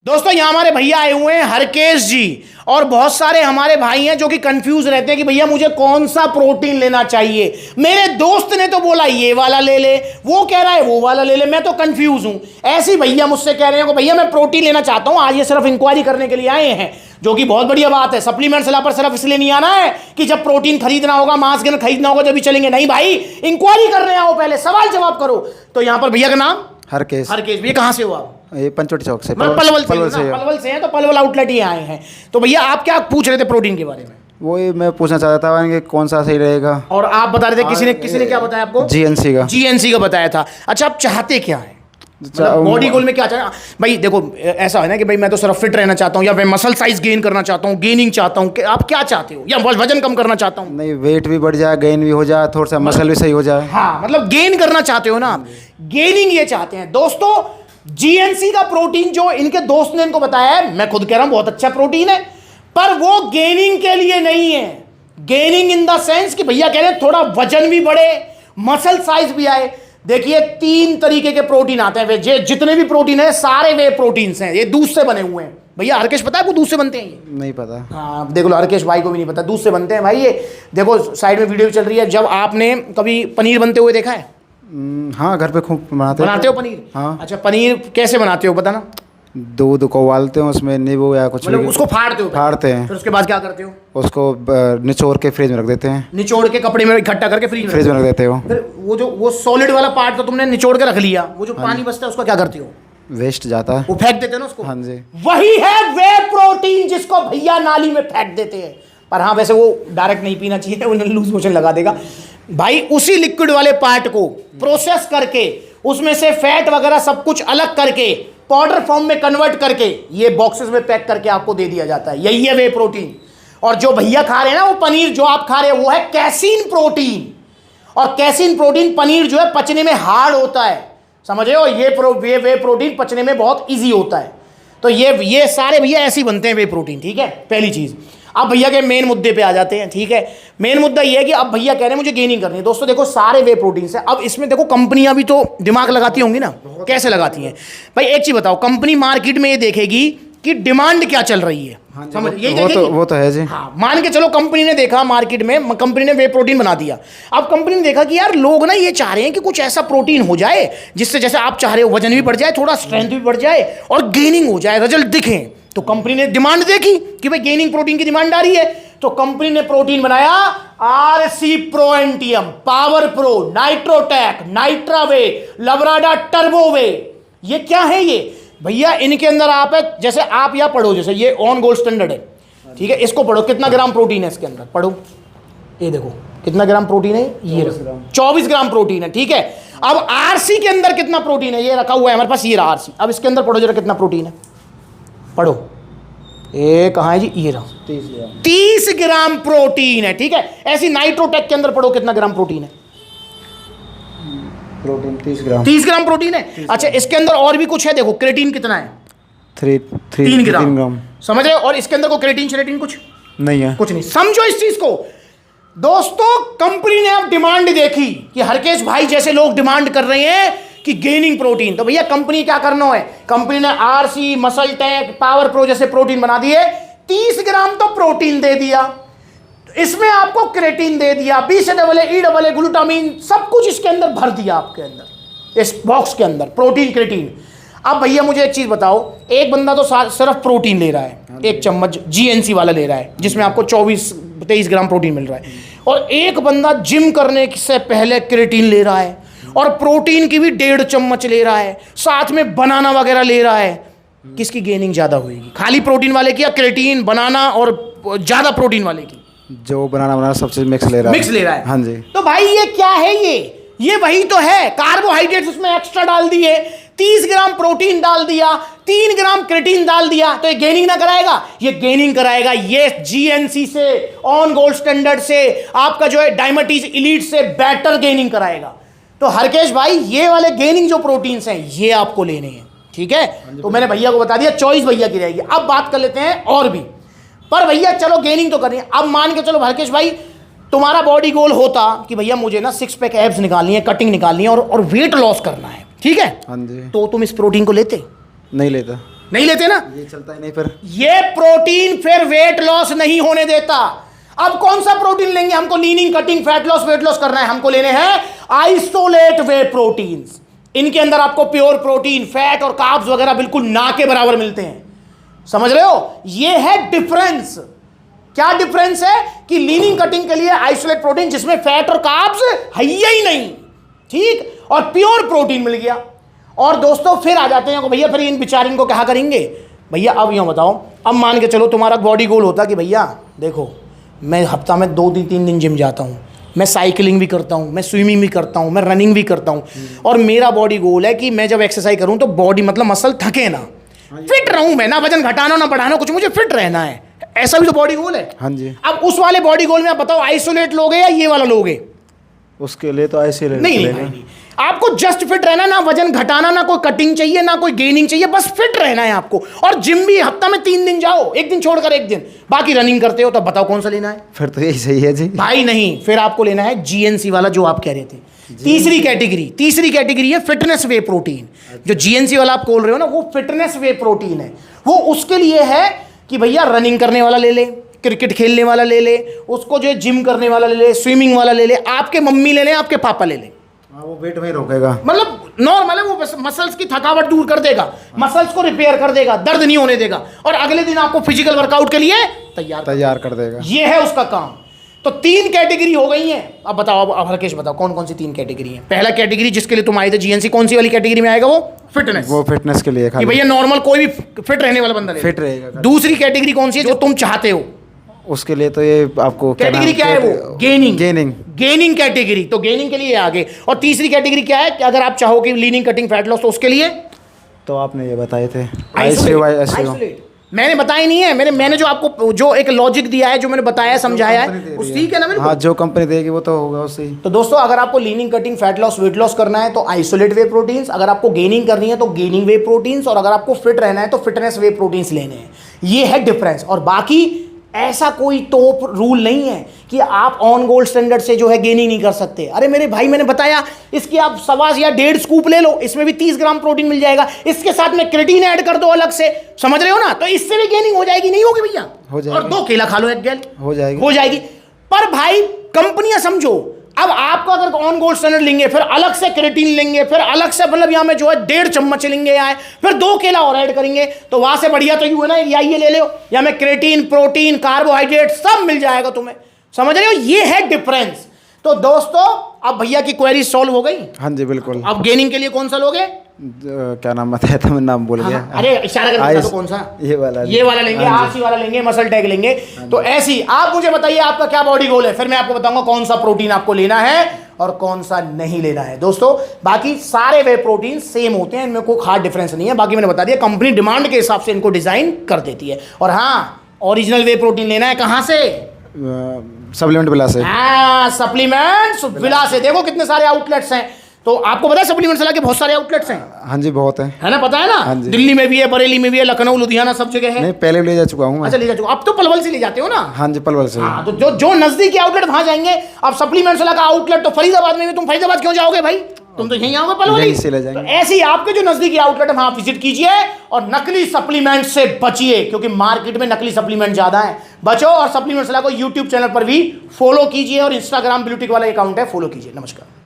दोस्तों यहाँ हमारे भैया आए हुए हैं हरकेश जी, और बहुत सारे हमारे भाई हैं जो कि कंफ्यूज रहते हैं कि भैया मुझे कौन सा प्रोटीन लेना चाहिए। मेरे दोस्त ने तो बोला ये वाला ले ले, वो कह रहा है वो वाला ले ले, मैं तो कंफ्यूज हूं। ऐसे भैया मुझसे कह रहे हैं कि भैया मैं प्रोटीन लेना चाहता हूं, आज ये सिर्फ इंक्वायरी करने के लिए आए हैं, जो कि बहुत बढ़िया बात है। सप्लीमेंट्स ला पर सिर्फ इसलिए नहीं आना है कि जब प्रोटीन खरीदना होगा, मांस गेनर खरीदना होगा जब भी चलेंगे, नहीं भाई, इंक्वायरी करने आओ, पहले सवाल जवाब करो। तो यहाँ पर भैया का नाम हरकेश। हरकेश भैया कहाँ से हो आप? ये पंचवटी चौक से। पलवल से हैं, तो पलवल आउटलेट ही आए हैं। तो भैया आप क्या पूछ रहे थे प्रोटीन के बारे में? वही मैं पूछना चाहता था कि कौन सा सही रहेगा। और आप बता रहे थे किसी ने क्या बताया आपको? जीएनसी का बताया था। अच्छा, आप चाहते क्या है? बॉडी गोल में क्या चाहते भाई? देखो ऐसा है ना कि भाई मैं तो सिर्फ फिट रहना चाहता हूँ, या मैं मसल साइज गेन करना चाहता हूँ, गेनिंग चाहता हूँ, आप क्या चाहते हो? या वजन कम करना चाहता हूँ? नहीं, वेट भी बढ़ जाए, गेन भी हो जाए, थोड़ा सा मसल भी सही हो जाए। हाँ, मतलब गेन करना चाहते हो ना आप, गेनिंग ये चाहते हैं। दोस्तों जीएनसी का प्रोटीन जो इनके दोस्त ने इनको बताया है, मैं खुद कह रहा हूं बहुत अच्छा प्रोटीन है, पर वो गेनिंग के लिए नहीं है। गेनिंग इन द सेंस कि भैया कह रहे हैं थोड़ा वजन भी बढ़े, मसल साइज भी आए। देखिए 3 तरीके के प्रोटीन आते हैं, वे जितने भी प्रोटीन है सारे वे प्रोटीन्स हैं, ये दूध से बने हुए हैं। भैया हरकेश पता है आपको दूध से बनते हैं? ये नहीं पता। हाँ देख लो, हरकेश भाई को भी नहीं पता, दूध से बनते हैं भाई। ये देखो साइड में वीडियो चल रही है। जब आपने कभी पनीर बनते हुए देखा है? हाँ, घर पे खूब बनाते हो पनीर। हाँ। अच्छा, पनीर कैसे बनाते हो बताना? दूध को उबालते हो, उसमें नींबू या कुछ, मतलब उसको फाड़ते हैं। फिर उसके बाद क्या करते हो? उसको निचोड़ के फ्रिज में रख देते हैं। निचोड़ के कपड़े में इकट्ठा करके फ्रिज में रख देते हो। फिर वो सॉलिड वाला पार्ट तो तुमने निचोड़ के रख लिया, वो जो पानी बचता है उसको क्या करते हो? वेस्ट जाता है, वो फेंक देते हैं ना उसको। हाँ जी, वही है वे प्रोटीन जिसको भैया नाली में फेंक देते हैं। पर हाँ, वैसे वो डायरेक्ट नहीं पीना चाहिए, वो लूज मोशन लगा देगा भाई। उसी लिक्विड वाले पार्ट को प्रोसेस करके उसमें से फैट वगैरह सब कुछ अलग करके पाउडर फॉर्म में कन्वर्ट करके ये बॉक्सेस में पैक करके आपको दे दिया जाता है। यही है वे प्रोटीन। और जो भैया खा रहे हैं ना, वो पनीर जो आप खा रहे हैं वो है कैसीन प्रोटीन। और कैसीन प्रोटीन पनीर जो है पचने में हार्ड होता है, समझ रहे हो? ये वे प्रोटीन पचने में बहुत ईजी होता है। तो ये सारे भैया ऐसे ही बनते हैं वे प्रोटीन, ठीक है, पहली चीज। अब भैया के मेन मुद्दे पे आ जाते हैं, ठीक है। मेन मुद्दा ये है कि अब भैया कह रहे हैं मुझे गेनिंग करनी है। दोस्तों देखो सारे वे प्रोटीन से, अब इसमें देखो कंपनियां भी तो दिमाग लगाती होंगी ना, कैसे लगाती हैं भाई? एक चीज बताओ, कंपनी मार्केट में ये देखेगी कि डिमांड क्या चल रही है, समझ यही वो तो है जी। हाँ, मान के चलो कंपनी ने देखा मार्केट में, कंपनी ने वे प्रोटीन बना दिया। अब कंपनी ने देखा कि यार लोग ना ये चाह रहे हैं कि कुछ ऐसा प्रोटीन हो जाए जिससे जैसे आप चाह रहे हो वजन भी बढ़ जाए, थोड़ा स्ट्रेंथ भी बढ़ जाए और गेनिंग हो जाए, रिजल्ट दिखे। तो कंपनी ने डिमांड देखी कि भाई गेनिंग प्रोटीन की डिमांड आ रही है, तो कंपनी ने प्रोटीन बनाया आरसी प्रो एंटियम, पावर प्रो, नाइट्रोटैक, नाइट्रावे, लवराडा टर्बोवे। ये क्या है ये भैया? इनके अंदर आप है, जैसे आप यह पढ़ो, जैसे ये ऑन गोल्ड स्टैंडर्ड है, ठीक है, इसको पढ़ो, कितना ग्राम प्रोटीन है इसके अंदर, पढ़ो, ये देखो कितना ग्राम प्रोटीन है, ये 24 ग्राम प्रोटीन है, ठीक है। अब आरसी के अंदर कितना प्रोटीन है, ये रखा हुआ है हमारे पास, ये रहा आरसी। अब इसके अंदर पढ़ो जरा कितना प्रोटीन है, पढ़ो, ये कहाँ है जी, ये रहा 30 ग्राम प्रोटीन है, ठीक है। ऐसी नाइट्रोटेक के अंदर पढ़ो कितना ग्राम प्रोटीन है, प्रोटीन 30 ग्राम प्रोटीन है। अच्छा, इसके अंदर और भी कुछ है, देखो क्रेटीन कितना है, 3 ग्राम, समझ रहे हो? और इसके अंदर को क्रेटीन कुछ नहीं है, कुछ नहीं। समझो इस चीज को दोस्तों। कंपनी ने अब डिमांड देखी कि हरकेश भाई जैसे लोग डिमांड कर रहे हैं कि गेनिंग प्रोटीन, तो भैया कंपनी क्या करना है, कंपनी ने आरसी, मसल टैक, पावर प्रो जैसे प्रोटीन बना दिए। 30 ग्राम तो प्रोटीन दे दिया, इसमें आपको क्रेटीन दे दिया, BCAA, ग्लूटामीन, सब कुछ इसके अंदर भर दिया आपके अंदर, इस बॉक्स के अंदर प्रोटीन, क्रेटीन। अब भैया मुझे एक चीज बताओ, एक बंदा तो सिर्फ प्रोटीन ले रहा है, एक चम्मच जीएनसी वाला ले रहा है जिसमें आपको 23 ग्राम प्रोटीन मिल रहा है, और एक बंदा जिम करने से पहले क्रेटीन ले रहा है और प्रोटीन की भी 1.5 चम्मच ले रहा है, साथ में बनाना वगैरह ले रहा है। किसकी गेनिंग ज्यादा होगी, खाली प्रोटीन वाले की या क्रेटीन, बनाना और ज्यादा प्रोटीन वाले की? जो बनाना सब चीज मिक्स ले रहा है। हाँ जी। तो भाई ये क्या है, ये वही तो है, कार्बोहाइड्रेट्स उसमें एक्स्ट्रा डाल दिए, 30 ग्राम प्रोटीन डाल दिया, 3 ग्राम क्रेटीन डाल दिया, तो ये गेनिंग ना कराएगा? ये गेनिंग कराएगा। ये जीएनसी से, ऑन गोल्ड स्टैंडर्ड से, आपका जो है डायबिटीज इलीट से बेटर गेनिंग कराएगा। तो हरकेश भाई ये वाले गेनिंग जो प्रोटीन्स हैं ये आपको लेने हैं, ठीक है। तो मैंने भैया को बता दिया, चॉइस भैया की रहेगी। अब बात कर लेते हैं और भी, पर भैया चलो गेनिंग तो करनी है। अब मान के चलो हरकेश भाई तुम्हारा बॉडी गोल होता कि भैया मुझे ना 6 पैक एब्स निकालनी है, कटिंग निकालनी है और वेट लॉस करना है, ठीक है, हाँ जी, तो तुम इस प्रोटीन को लेते? नहीं लेता। नहीं लेते ना, ये चलता ही नहीं फिर। ये प्रोटीन फिर वेट लॉस नहीं होने देता। अब कौन सा प्रोटीन लेंगे? हमको leaning, cutting, fat loss, weight loss करना है, हमको लेने हैं आइसोलेट वे प्रोटीन्स। इनके अंदर आपको प्योर प्रोटीन, फैट और कार्ब्स वगैरह बिल्कुल ना के बराबर मिलते हैं। समझ रहे हो? ये है डिफरेंस। क्या डिफरेंस है कि लीनिंग कटिंग के लिए आइसोलेट प्रोटीन जिसमें फैट और कार्ब्स है ही नहीं, ठीक, और प्योर प्रोटीन मिल गया। और दोस्तों फिर आ जाते हैं भैया फिर इन बेचारिन को क्या करेंगे? भैया अब यूँ बताओ, अब मान के चलो तुम्हारा बॉडी गोल होता कि भैया देखो मैं हफ्ता में 2-3 दिन जिम जाता हूँ, मैं साइकिलिंग भी करता हूँ, मैं स्विमिंग भी करता हूँ, मैं रनिंग भी करता हूँ, और मेरा बॉडी गोल है कि मैं जब एक्सरसाइज करूँ तो बॉडी मतलब मसल थके ना, फिट रहूँ मैं, ना वजन घटाना ना बढ़ाना कुछ, मुझे फिट रहना है। ऐसा भी तो बॉडी गोल है। हाँ जी। अब उस वाले बॉडी गोल में आप बताओ आइसोलेट लोगे या ये वाला लोगे? उसके लिए तो आइसोलेट नहीं, आपको जस्ट फिट रहना, ना वजन घटाना, ना कोई कटिंग चाहिए, ना कोई गेनिंग चाहिए, बस फिट रहना है आपको। और जिम भी हफ्ता में 3 दिन जाओ, एक दिन छोड़कर एक दिन, बाकी रनिंग करते हो, तो बताओ कौन सा लेना है? फिर तो यही सही है जी भाई। नहीं, फिर आपको लेना है जीएनसी वाला जो आप कह रहे थे। तीसरी कैटेगरी है फिटनेस वे प्रोटीन। जो जीएनसी वाला आप बोल रहे हो ना, वो फिटनेस वे प्रोटीन है। वो उसके लिए है कि भैया रनिंग करने वाला ले ले, क्रिकेट खेलने वाला ले ले, उसको जो है जिम करने वाला ले ले, स्विमिंग वाला ले ले, आपके मम्मी ले ले, आपके पापा ले ले। वो वेट में रोकेगा, मतलब नॉर्मल है, वो मसल्स की थकावट दूर कर देगा, मसल्स को रिपेयर कर देगा, दर्द नहीं होने देगा, और अगले दिन आपको फिजिकल वर्कआउट के लिए तैयार कर देगा। ये है उसका काम। तो 3 कैटेगरी हो गई हैं। अब बताओ, अब हरकेश बताओ कौन कौन सी 3 कैटेगरी हैं? पहला कैटेगरी जिसके लिए तुम आए थे जीएनसी, कौन सी वाली कैटेगरी में आएगा? वो फिटनेस। वो फिटनेस के लिए कि भैया नॉर्मल कोई भी फिट रहने वाला बंदा फिट रहेगा। दूसरी कैटेगरी कौन सी है जो तुम चाहते हो? उसके लिए तो ये आपको कैटेगरी क्या है? वो गेनिंग कैटेगरी। तो गेनिंग के लिए आगे। और तीसरी कैटेगरी क्या है कि अगर आप चाहो कि लीनिंग, कटिंग, फैट लॉस, तो उसके लिए तो आपने ये बताए थे आइसोलेट। मैंने बताया नहीं है, मैंने जो आपको जो एक लॉजिक दिया है, जो मैंने बताया समझाया है, उस ठीक है ना मेरे को? हाँ, जो कंपनी देगी वो तो होगा उससे। तो दोस्तों अगर आपको leaning, cutting, fat loss, weight loss करना है तो आइसोलेट वे प्रोटीन्स, अगर आपको गेनिंग करनी है तो गेनिंग वे प्रोटीन्स, और अगर आपको फिट रहना है तो फिटनेस वे प्रोटीन्स लेने हैं। ये है डिफरेंस। और बाकी ऐसा कोई टॉप रूल नहीं है कि आप ऑन गोल्ड स्टैंडर्ड से जो है गेनिंग नहीं कर सकते। अरे मेरे भाई, मैंने बताया इसकी आप 1.25 या 1.5 स्कूप ले लो, इसमें भी 30 ग्राम प्रोटीन मिल जाएगा, इसके साथ में क्रेटीन ऐड कर दो अलग से, समझ रहे हो ना? तो इससे भी गेनिंग हो जाएगी, नहीं होगी भैया? हो जाएगी। और 2 केला खा लो, एक गेल हो जाएगी। पर भाई कंपनियां समझो, अब आपको अगर ऑन गोल्ड स्टैंडर्ड लेंगे, फिर अलग से क्रेटीन लेंगे, फिर अलग से मतलब यहाँ में जो है 1.5 चम्मच लेंगे, यहाँ फिर 2 केला और ऐड करेंगे, तो वहां से बढ़िया तो यूं है ना, या ये ले लो, या में क्रेटीन, प्रोटीन, कार्बोहाइड्रेट सब मिल जाएगा तुम्हें। समझ रहे हो? ये है डिफरेंस। तो दोस्तों अब भैया की क्वेरी सॉल्व हो गई। हाँ जी बिल्कुल। अब गेनिंग के लिए कौन सा लोगे? क्या नाम बताया था, मैं नाम भूल गया। अरे इशारा करके बता दो कौन सा? ये वाला लेंगे, आरसी वाला लेंगे, मसल टैग लेंगे। तो ऐसी आप मुझे बताइए आपका क्या बॉडी गोल है, फिर मैं आपको बताऊंगा कौन सा प्रोटीन आपको लेना है और कौन सा नहीं लेना है। दोस्तों बाकी सारे वे प्रोटीन सेम होते हैं, इनमें कोई खास डिफरेंस नहीं है। बाकी मैंने बता दिया कंपनी डिमांड के हिसाब से इनको डिजाइन कर देती है। और हाँ, ओरिजिनल वे प्रोटीन लेना है कहां से? सप्लीमेंट विला से। हाँ, सप्लीमेंट्स विला से। देखो कितने सारे आउटलेट्स हैं। तो आपको पता है सप्लीमेंट्स विला के बहुत सारे आउटलेट्स हैं? हाँ जी बहुत है ना, पता है ना? हाँ दिल्ली में भी है, बरेली में भी है, लखनऊ, लुधियाना, सब जगह है। नहीं, पहले ले जा चुका हूँ। अच्छा, ले जा चुका। अब तो पलवल से ले जाते हो ना? हाँ जी पलवल से। हाँ, तो जो नजदीकी आउटलेट वहां जाएंगे। अब सप्लीमेंट्स विला का आउटलेट तो फरीदाबाद में, तुम फरीदाबाद क्यों जाओगे भाई? तुम तो यहीं आओगे पलवल ही से ले जाएंगे। तो ऐसे ही आपके जो नजदीकी आउटलेट है वहां विजिट कीजिए और नकली सप्लीमेंट से बचिए, क्योंकि मार्केट में नकली सप्लीमेंट ज्यादा है। बचो। और सप्लीमेंट्स विला को यूट्यूब चैनल पर भी फॉलो कीजिए और इंस्टाग्राम ब्लूटिक वाला अकाउंट है, फॉलो कीजिए। नमस्कार।